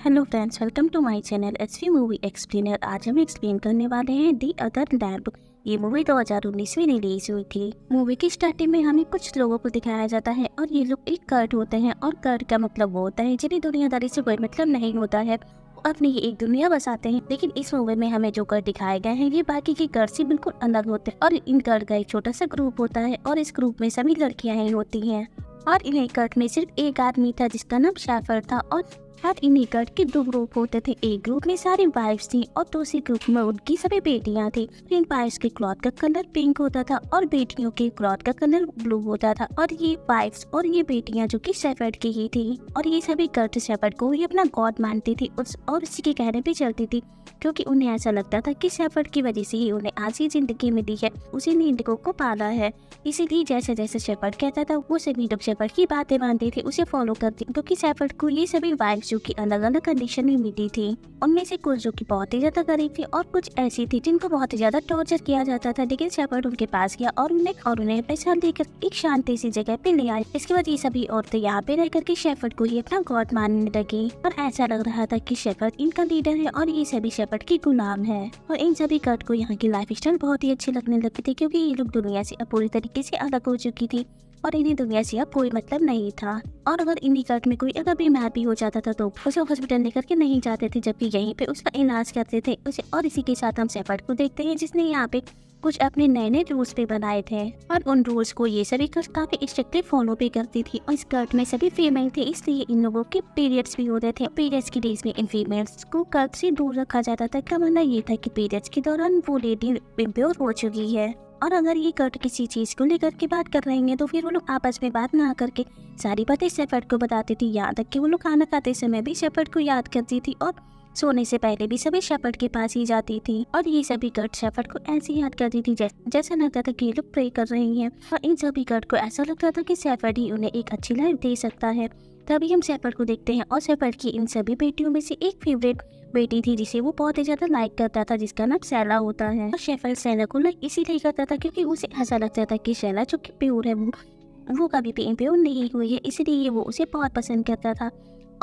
Hello friends, welcome to my channel SV movie explainer. आज हम explain करने वाले हैं दी अदर लैम्प। ये मूवी 2019 में रिलीज हुई थी। मूवी की स्टार्टिंग में हमें कुछ लोगों को दिखाया जाता है और ये लोग एक कर्ट होते हैं और कर्ट का मतलब वो होता है जिन्हें दुनियादारी से कोई मतलब नहीं होता है। वो अपनी ही एक दुनिया बसाते हैं। लेकिन इस मूवी में हमें जो कर्ट दिखाए गए हैं ये बाकी के कर्ट से बिल्कुल अलग होते हैं और इन कर्ट का एक छोटा सा ग्रुप होता है और इस ग्रुप में सभी लड़कियां ही होती हैं। और इन्हीं कर्ट में सिर्फ एक आदमी था जिसका नाम शेफर्ड था। और हर इन्हीं कर्ट के दो ग्रुप होते थे। एक ग्रुप में सारी वाइफ्स थी और दूसरे ग्रुप में उनकी सभी बेटियां थी। इन वाइफ्स के क्लॉथ का कलर पिंक होता था और बेटियों के क्लॉथ का कलर ब्लू होता था। और ये वाइफ्स और ये बेटियां जो कि शेफर्ड की ही थी और ये सभी कर्ट शेफर्ड को ही अपना गॉड मानती थी और उसी के कहने पे चलती थी, क्योंकि उन्हें ऐसा लगता था कि शेफर्ड की वजह से ही उन्हें आज ये जिंदगी मिली है, उसी ने इंडिगो को पाला है। इसीलिए जैसे जैसे शेफर्ड कहता था वो सभी लोग शेफर्ड की बातें मानते थे, उसे फॉलो करते, क्योंकि शेफर्ड को ये सभी वाइफ्स जो कि अलग अलग कंडीशन में मिली थी। उनमें से कुछ जो कि बहुत ही ज्यादा गरीब थी और कुछ ऐसी थी जिनको बहुत ही ज्यादा टॉर्चर किया जाता था। लेकिन शेफर्ड उनके पास गया और उन्हें अपने साथ लेकर एक शांति सी जगह पे ले आई। इसके बाद ये सभी औरतें यहाँ पे रह करके शेफर्ड को ही अपना गॉड मानने लगी और ऐसा लग रहा था कि शेफर्ड इनका लीडर है और ये सभी शेफर्ड की गुलाम है। और इन सभी कर्ट को यहाँ की लाइफ स्टाइल बहुत ही अच्छी लगने लगी थी, क्योंकि ये लोग दुनिया से अब पूरी तरीके से अलग हो चुकी थी और इन्हें दुनिया से अब कोई मतलब नहीं था। और अगर इन्हीं कर्ट में कोई अगर बीमार भी हो जाता था तो उसे हॉस्पिटल लेकर के नहीं जाते थे, जबकि यहीं पे उसका इलाज करते थे उसे। और इसी के साथ हम शेफर्ड को देखते हैं जिसने यहाँ पे कुछ अपने नए नए रूल्स भी बनाए थे और उन रूल्स को ये सभी कर्ट काफी स्ट्रिक्टली फॉलो भी करती थी। और इस कर्ट में सभी फीमेल थे, इसलिए इन लोगों के पीरियड्स भी होते थे। पीरियड्स के डेज में इन फीमेल्स को कर्ट से दूर रखा जाता था। का मतलब ये था कि पीरियड्स के दौरान वो लेडी इम्प्योर हो चुकी है। और अगर ये कर्ट किसी चीज को लेकर के बात कर रहे हैं तो फिर वो लोग आपस में बात ना करके सारी बातें शेफर्ड को बताती थी। यहाँ तक कि वो लोग खाना खाते समय भी शेफर्ड को याद करती थी और सोने से पहले भी सभी शेफर्ड के पास ही जाती थी। और ये सभी कर्ट शेफर्ड को ऐसे याद करती थी जैसा लगता था कि ये लोग प्रे कर रही हैं। और इन सभी कर्ट को ऐसा लगता था कि शेफर्ड ही उन्हें एक अच्छी लाइफ दे सकता है। तभी हम शेफर्ड को देखते हैं और शेफर्ड की इन सभी बेटियों में से एक फेवरेट बेटी थी जिसे वो बहुत ही ज्यादा लाइक करता था, जिसका नाम सैला होता है। और शेफर्ड सैला को लाइक इसीलिए करता था क्योंकि उसे ऐसा लगता था कि सैला जो कि प्योर है वो कभी भी इम्प्योर नहीं हुई है, इसीलिए वो उसे बहुत पसंद करता था।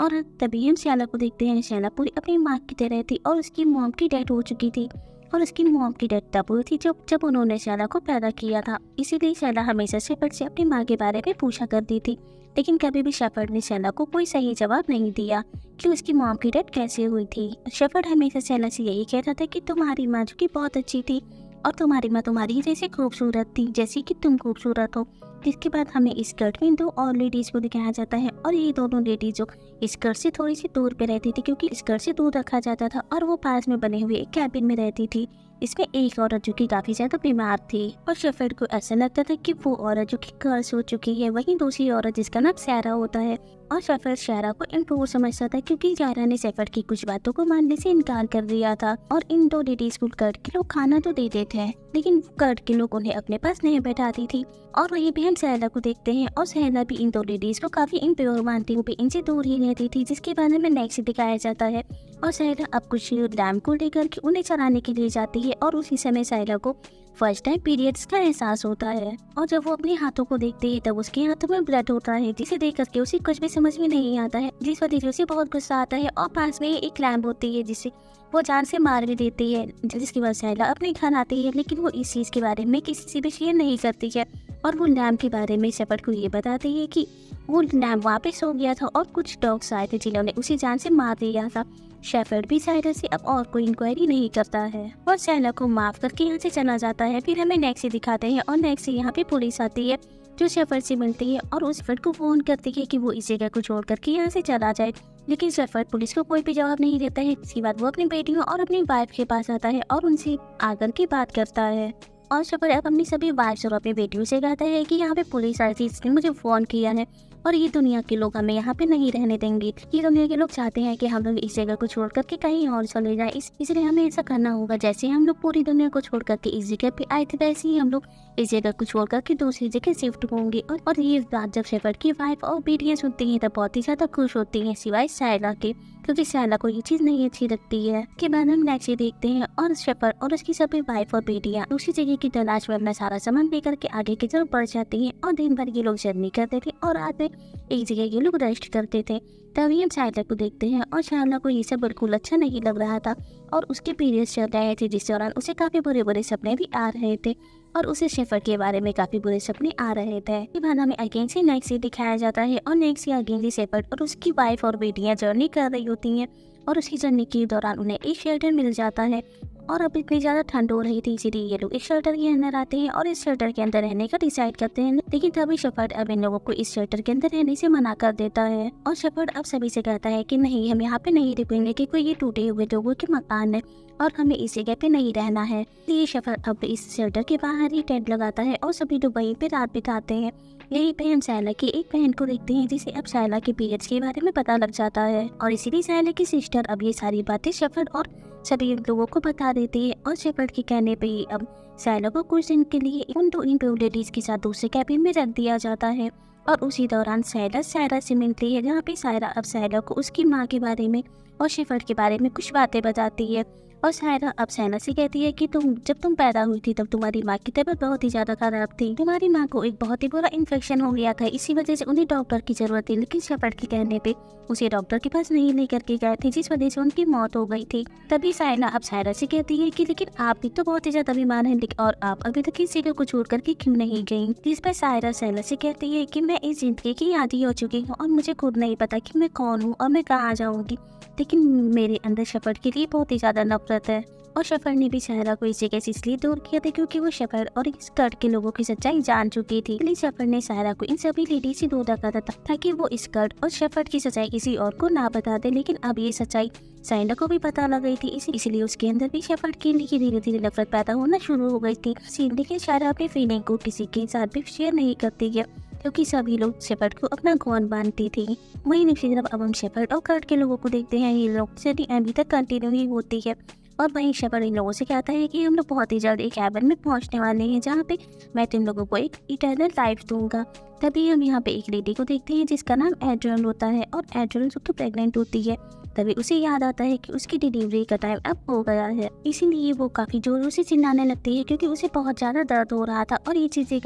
और तभी हम सैला को देखते हैं। सैला पूरी अपनी माँ की तरह थी और उसकी मॉम की डेथ हो चुकी थी। और उसकी मॉम की डेथ तब हुई थी जब उन्होंने सैला को पैदा किया था। इसीलिए सैला हमेशा शेफर्ड से अपनी माँ के बारे में पूछा करती थी, लेकिन कभी भी शेफर्ड ने सैला को कोई सही जवाब नहीं दिया कि उसकी मॉम की डेथ कैसे हुई थी। शेफर्ड हमेशा सैला से यही कहता था कि तुम्हारी माँ जो कि बहुत अच्छी थी और तुम्हारी माँ तुम्हारी जैसी खूबसूरत थी जैसी कि तुम खूबसूरत हो। जिसके बाद हमें इस कर्ट में दो और लेडीज को दिखाया जाता है और ये दोनों लेडीज जो इस कर्ट से थोड़ी सी दूर पे रहती थी, क्योंकि इस कर्ट से दूर रखा जाता था और वो पास में बने हुए एक कैबिन में रहती थी। इसमें एक औरत जो कि काफी ज्यादा बीमार थी और शेफर्ड को ऐसा लगता था कि वो औरत जो कि कर्स हो चुकी है, वहीं दूसरी औरत जिसका नाम सैरा होता है। और शेफर्ड सैरा को इम्प्योर समझता था क्योंकि सैरा ने शेफर्ड की कुछ बातों को मानने से इनकार कर दिया था। और इन दो लेडीज को कर्ट के लोग खाना तो देते थे, लेकिन कर्ट के लोग उन्हें अपने पास नहीं बैठाती थी। और वहीं पे हम सैला को देखते हैं और सैला भी इन दो लेडीज को काफी इम्प्योर मानती, वो भी इनसे दूर ही रहती थी, जिसके बारे में नेक्स्ट दिखाया जाता है। और सैला अब कुछ लैम्प को लेकर के उन्हें चलाने के लिए जाती है और उसी समय सैला को फर्स्ट टाइम पीरियड्स का एहसास होता है। और जब वो अपने हाथों को देखती है तब उसके हाथों में ब्लड होता है, जिसे देख करके उसे कुछ भी समझ में नहीं आता है, जिस वजह से उसे बहुत गुस्सा आता है। और पास में एक लैम्प होती है जिसे वो जान से मार भी देती है, जिसके बाद सैला अपने घर आती है, लेकिन वो इस चीज के बारे में किसी से भी शेयर नहीं करती है। और वो लैम्प के बारे में शेफर्ड को ये बताती है कि वो लैम्प वहाँ पे सो गया था और कुछ डॉग्स आए थे जिन्होंने उसे जान से मार दिया था। शेफर्ड भी सैला से अब और कोई इंक्वायरी नहीं करता है और सैला को माफ करके यहाँ से चला जाता है। फिर हमें नेक्स्ट दिखाते हैं और नेक्स्ट यहाँ पे पुलिस आती है जो शेफर्ड से मिलती है और उस शेफर्ड को फोन करती है कि वो इस जगह को छोड़ करके यहाँ से चला जाए। लेकिन शेफर्ड पुलिस को कोई भी जवाब नहीं देता है। इसके बाद वो अपनी बेटियों और अपनी वाइफ के पास आता है और उनसे आकर के बात करता है। और शेफर्ड अब अपनी सभी वाइफ्स और अपनी बेटियों से कहता है कि यहाँ पे पुलिस आई थी, इसने मुझे फोन किया है और ये दुनिया के लोग हमें यहाँ पे नहीं रहने देंगे। ये दुनिया के लोग चाहते हैं कि हम लोग इस जगह को छोड़ करके कहीं और चले जाएं, इसलिए हमें ऐसा करना होगा। जैसे हम लोग पूरी दुनिया को छोड़ करके इस जगह पे आए थे, वैसे ही हम लोग इस जगह को छोड़ करके दूसरी जगह शिफ्ट होंगे। और ये बात जब शेफर्ड की वाइफ और बेटियां सुनती हैं तब बहुत ही ज्यादा खुश होती हैं, सिवाय सैला के। क्योंकि सैला को ये चीज नहीं अच्छी लगती है। के बाद हम नेक्स्ट डे देखते हैं और शेफर्ड और उसकी सभी वाइफ और बेटियां दूसरी जगह की तलाश में अपना सारा सामान लेकर के आगे की तरफ बढ़ जाती हैं और दिन भर ये लोग जर्नी करते थे और रात में एक जगह ये लोग रेस्ट करते थे। तभी हम सैला को देखते हैं और सैला को ये सब बिल्कुल अच्छा नहीं लग रहा था और उसके पीरियड्स चल रहे थे, जिस दौरान उसे काफी बुरे बुरे सपने भी आ रहे थे और उसे शेफर्ड के बारे में काफी बुरे सपने आ रहे थे। इसके बाद हमें अगेन से नेक्स्ट से दिखाया जाता है और नेक्स्ट से अगेन से शेफर्ड और उसकी वाइफ और बेटियां जर्नी कर रही होती हैं और उसकी जर्नी के दौरान उन्हें एक शेल्टर मिल जाता है और अब इतनी ज़्यादा ठंड हो रही थी, इसीलिए ये लोग इस शेल्टर के अंदर आते हैं और इस शेल्टर के अंदर रहने का डिसाइड करते हैं। लेकिन तभी शेफर्ड अब इन लोगों को इस शेल्टर के अंदर रहने से मना कर देता है और शेफर्ड अब सभी से कहता है कि नहीं, हम यहाँ पे नहीं रुकेंगे क्योंकि ये टूटे हुए लोगों के मकान है और हमें इस जगह पे नहीं रहना है। इसलिए शेफर्ड अब इस शेल्टर के बाहर ही टेंट लगाता है और सभी लोग वहीं पे रात बिताते हैं। यहीं पे हम सैला की एक बहन को देखते हैं जिसे अब सैला के पीरियड्स के बारे में पता लग जाता है और इसीलिए सैला की सिस्टर अब ये सारी बातें शेफर्ड और सभी लोगों को बता देती है और शेफर्ड के कहने पे ही अब सैला को कुछ दिन के लिए उन दो लेडीज के साथ दूसरे कैबिन में रख दिया जाता है। और उसी दौरान सायरा से मिलती है, जहाँ पे सायरा अब सैला को उसकी माँ के बारे में और शेफर्ड के बारे में कुछ बातें बताती है और सायरा अब सैला से कहती है कि जब तुम पैदा हुई थी तब तुम्हारी माँ की तबीयत बहुत ही ज्यादा खराब थी, तुम्हारी माँ को एक बहुत ही बुरा इन्फेक्शन हो गया था, इसी वजह से उन्हें डॉक्टर की जरूरत थी। लेकिन शेफर्ड के कहने पे उसे डॉक्टर के पास नहीं लेकर के गए थे, जिस वजह से उनकी मौत हो गई थी। तभी सायरा अब सायरा से कहती है कि लेकिन आप भी तो बहुत ही ज्यादा बीमार हैं और आप अभी तक इस जगह को छोड़ करके क्यों नहीं गई। जिस पर सायरा सैला से कहती है कि मैं इस जिंदगी की आदी हो चुकी हूँ और मुझे खुद नहीं पता कि मैं कौन हूँ और मैं कहाँ जाऊंगी, लेकिन मेरे अंदर शेफर्ड के लिए बहुत ही ज्यादा नफरत है। और शेफर्ड ने भी सायरा को इस जगह से इसलिए दूर किया था क्योंकि वो शेफर्ड और इस कर्ट के लोगों की सच्चाई जान चुकी थी। इसलिए शेफर्ड ने सायरा को इन सभी लेडीज से दूर रखा था ताकि वो इस कर्ट और शेफर्ड की सच्चाई किसी और को ना बता दे। लेकिन अब ये सच्चाई सायरा को भी पता लग गई थी, इसलिए उसके अंदर भी शेफर्ड के लिए धीरे धीरे नफरत पैदा होना शुरू हो गई थी। लेकिन सायरा अपनी फीलिंग को किसी के साथ भी शेयर नहीं करती है क्योंकि सभी लोग शेफर्ड को अपना गौन मानती थी। वहीं दूसरी तरफ अब हम शेफर्ड और कर्ट के लोगों को देखते हैं, ये लोग से अभी तक कंटिन्यू ही होती है। और वहीं शेफर्ड इन लोगों से कहता है कि हम लोग बहुत ही जल्द एक कैबिन में पहुंचने वाले हैं जहाँ पे मैं तुम लोगों को एक इटर्नल लाइफ दूंगा। तभी हम यहाँ पे एक लेडी को देखते हैं जिसका नाम एड्रियल होता है और एड्रियल जो कि प्रेग्नेंट होती है। तभी उसे याद आता है कि उसकी डिलीवरी का टाइम अब हो गया है, इसीलिए वो काफी जोरों से चिल्लाने लगती है क्योंकि उसे बहुत ज्यादा दर्द हो रहा था। और ये चीजें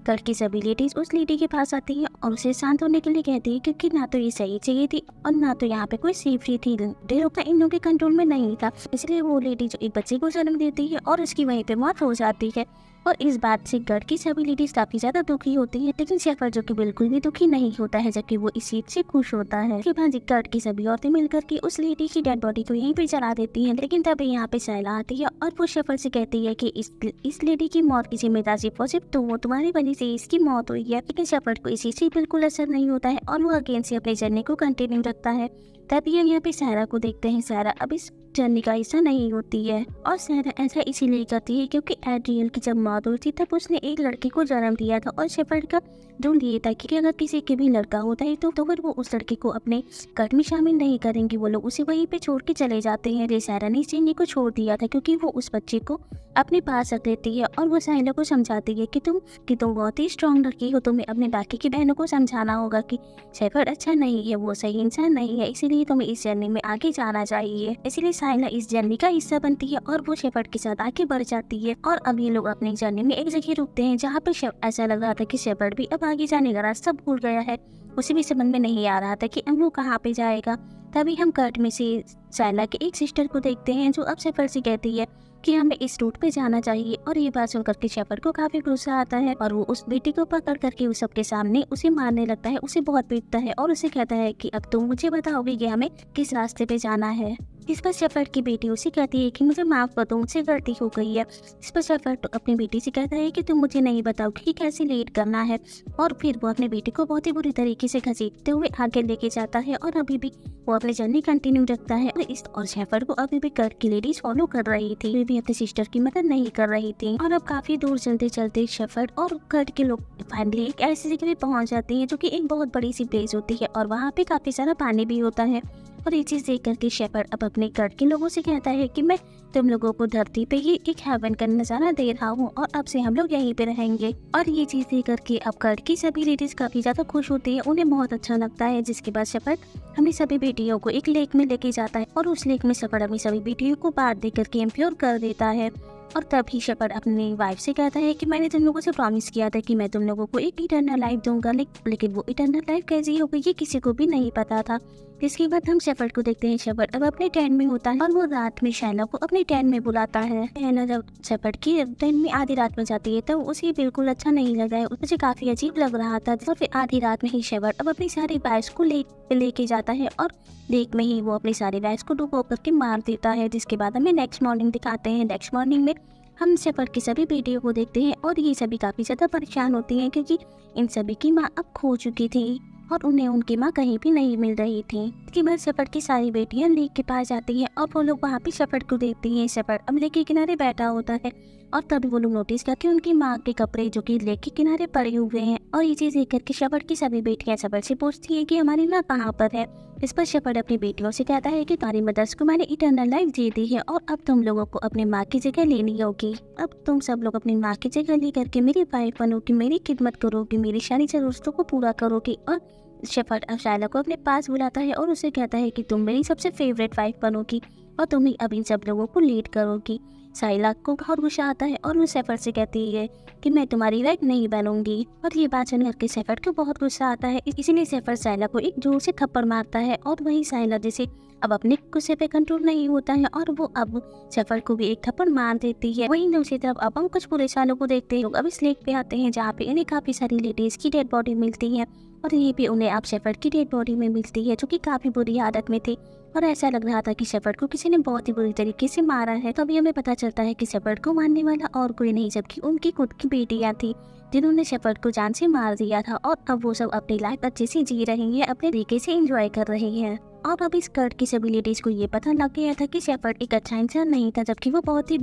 करके सभी लेडीज उस लेडी के पास आती है और उसे शांत होने के लिए कहती है क्योंकि ना तो ये सही चाहिए थी और ना तो यहाँ पे कोई सेफ्टी थी, डेरों इन लोगों के कंट्रोल में नहीं था। इसलिए वो लेडी जो एक बच्चे को जन्म देती है और उसकी वहीं पे मौत हो जाती है। और इस बात से घर की सभी लेडीज काफी ज्यादा दुखी होती है, लेकिन शेफर्ड जो कि बिल्कुल भी दुखी नहीं होता है, जबकि वो इस चीज से खुश होता है। उसके बाद घर की सभी औरतें मिलकर के उस लेडी की डेड बॉडी को यहीं पे जला देती हैं। लेकिन तभी यहाँ पे सैला आती है और वो शेफर्ड से कहती है कि इस लेडी की मौत की जिम्मेदार सिर्फ तुम्हारी वजह से इसकी मौत हुई है। लेकिन शेफर्ड को इसी से बिल्कुल असर नहीं होता है और वो अगेन से अपने जर्नी को कंटिन्यू रखता है। तभी हम यहाँ पे सायरा को देखते हैं, सायरा अब इस जर्नी का हिस्सा नहीं होती है और सायरा ऐसा इसीलिए करती है क्योंकि एड्रियल की जब मौत हुई थी तब उसने एक लड़के को जन्म दिया था और शेफर्ड का ढूंढ लिए था कि अगर किसी के भी लड़का होता है तो फिर वो उस लड़के को अपने कट में शामिल नहीं करेंगे, वो लोग उसे वहीं पे छोड़ के चले जाते हैं। रे सायरा ने इस जर्नी को छोड़ दिया था क्योंकि वो उस बच्चे को अपने पास रख लेती है और वो सायरा को समझाती है कि तुम बहुत ही स्ट्रॉन्ग लड़की हो, तुम्हें अपने बाकी की बहनों को समझाना होगा कि शेफर्ड अच्छा नहीं है, वो सही इंसान नहीं है, इसीलिए तुम्हें इस जर्नी में आगे जाना चाहिए। इसीलिए सायरा इस जर्नी का हिस्सा बनती है और वो शेफर्ड के साथ आगे बढ़ जाती है। और अब ये लोग अपनी जर्नी में एक जगह रुकते हैं जहाँ पे ऐसा लग रहा था कि शेफर्ड भी अब आगे जाने का रास्ता भूल गया है, उसे भी समझ में नहीं आ रहा था कि अब वो कहाँ पे जाएगा। तभी हम कर्ट में से सायरा के एक सिस्टर को देखते हैं जो अब शेफर्ड से कहती है कि हमें इस रूट पे जाना चाहिए। और ये बात सुनकर के शेफर्ड को काफी गुस्सा आता है और वो उस बेटी को पकड़ करके उस सबके सामने उसे मारने लगता है, उसे बहुत पीटता है और उसे कहता है कि अब तुम मुझे बताओगे कि हमें किस रास्ते पे जाना है। इस पर शेफर्ड की बेटी उसे कहती है कि मुझे माफ कर दो, मुझसे गलती हो गई है। इस पर शेफर्ड अपनी बेटी से कहता है कि तुम मुझे नहीं बताओगे कि कैसे लीड करना है। और फिर वो अपनी बेटी को बहुत ही बुरी तरीके से घसीटते हुए आगे लेके जाता है और अभी भी वो अपनी जर्नी कंटिन्यू रखता है। और शेफर्ड को अभी भी कर्ट की लेडीज फॉलो कर रही थी, वे भी अपने सिस्टर की मदद नहीं कर रही थी। और अब काफी दूर चलते चलते शेफर्ड और कर्ट के लोग फाइनली एक ऐसी जगह पे पहुंच जाते हैं जो कि एक बहुत बड़ी सी प्लेस होती है और वहाँ पे काफी सारा पानी भी होता है। और ये चीज़ देख करके शेफर्ड अब अपने कर्ड के लोगों से कहता है कि मैं तुम लोगों को धरती पे ही एक हेवन का नजारा दे रहा हूँ और अब से हम लोग यहीं पे रहेंगे। और ये चीज़ देख करके अब कर्ड की सभी लेडीज काफी ज्यादा खुश होती है, उन्हें बहुत अच्छा लगता है। जिसके बाद शेफर्ड अपनी सभी बेटियों को एक लेक में लेके जाता है और उस लेक में शेफर्ड अपनी सभी बेटियों को बाहर दे करके इम्प्योर कर देता है। और तभी शेफर्ड अपनी वाइफ से कहता है कि मैंने तुम लोगों से प्रॉमिस किया था कि मैं तुम लोगों को एक इटर्नल लाइफ दूंगा, लेकिन वो इटर्नल लाइफ कैसी हो गई ये किसी को भी नहीं पता था। इसके बाद हम शेफर्ड को देखते हैं। शेफर्ड अब अपने टेंट में होता है और वो रात में शैला को अपने टेंट में बुलाता है। शैला जब शेफर्ड की टेंट में आधी रात में जाती है तो उसे बिल्कुल अच्छा नहीं लग रहा है, उसे काफी अजीब लग रहा था। और फिर आधी रात में ही शेफर्ड अब अपनी सारी वाइफ्स को लेक पे लेके जाता है और लेक में ही वो अपनी सारी वाइफ्स को डुबो करके मार देता है। जिसके बाद हमें नेक्स्ट मॉर्निंग दिखाते हैं। नेक्स्ट मॉर्निंग में हम शेफर्ड की सभी बेटियों को देखते हैं और ये सभी काफ़ी ज़्यादा परेशान होती हैं क्योंकि इन सभी की माँ अब खो चुकी थी और उन्हें उनकी माँ कहीं भी नहीं मिल रही थी। इसके बाद शेफर्ड की सारी बेटियां लेक के पास जाती हैं और वो लोग वहाँ पे शेफर्ड को देखती हैं। शेफर्ड अब लेक के किनारे बैठा होता है और तभी वो लोग नोटिस करके उनकी माँ के कपड़े जो कि लेक के किनारे पड़े हुए हैं। और ये चीज़ देख करके शेफर्ड की सभी बेटियां शेफर्ड से पूछती हैं कि हमारी माँ कहाँ पर है। इस पर शेफर्ड अपनी बेटियों से कहता है कि तुम्हारी मदर्स को मैंने इटर्नल लाइफ दे दी है और अब तुम लोगों को अपनी माँ की जगह लेनी होगी। अब तुम सब लोग अपनी माँ की जगह ले करके मेरी वाइफ बनोगी, मेरी खिदमत करोगी, मेरी सारी जरूरतों को पूरा करोगी। और शेफर्ड अब शायला को अपने पास बुलाता है और उसे कहता है कि तुम मेरी सबसे फेवरेट वाइफ बनोगी और तुम ही अब इन सब लोगों को लीड करोगी। साइला को बहुत गुस्सा आता है और वो शेफर्ड से कहती है कि मैं तुम्हारी वाइफ नहीं बनूंगी। और ये बात सुन करके शेफर्ड को बहुत गुस्सा आता है, इसलिए शेफर्ड साइला को एक जोर से थप्पड़ मारता है। और वही साइला जैसे अब अपने गुस्से पे कंट्रोल नहीं होता है और वो अब शेफर्ड को भी एक थप्पड़ मार देती है। वहीं दूसरी तरफ अब हम कुछ पुलिस वालों को देखते हैं। लोग अब इस लेक पे आते हैं जहाँ पे इन्हें काफी सारी लेडीज की डेड बॉडी मिलती है और ये भी उन्हें अब शेफर्ड की डेड बॉडी में मिलती है जो कि काफी बुरी हालत में थी और ऐसा लग रहा था कि शेफर्ड को किसी ने बहुत ही बुरी तरीके से मारा है। तभी हमें पता चलता है कि शेफर्ड को मारने वाला और कोई नहीं जबकि उनकी खुद की बेटियां थी जिन्होंने शेफर्ड को जान से मार दिया था। और अब वो सब अपनी लाइफ अच्छे से जी रही है, अपने तरीके से एंजॉय कर रही है। और अब इस कर्ड की सभी लेडीज को ये पता लग गया था कि शेफर्ड एक अच्छा इंसान नहीं था जबकि वो बहुत ही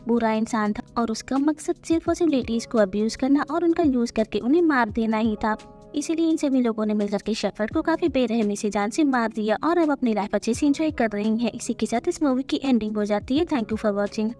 बुरा इंसान था और उसका मकसद सिर्फ और सिर्फ लेडीज को अब्यूज करना और उनका यूज करके उन्हें मार देना ही था। इसीलिए इन सभी लोगों ने मिलकर के शेफर्ड को काफी बेरहमी से जान से मार दिया और अब अपनी लाइफ अच्छे से एंजॉय कर रही हैं। इसी के साथ इस मूवी की एंडिंग हो जाती है। Thank you for watching.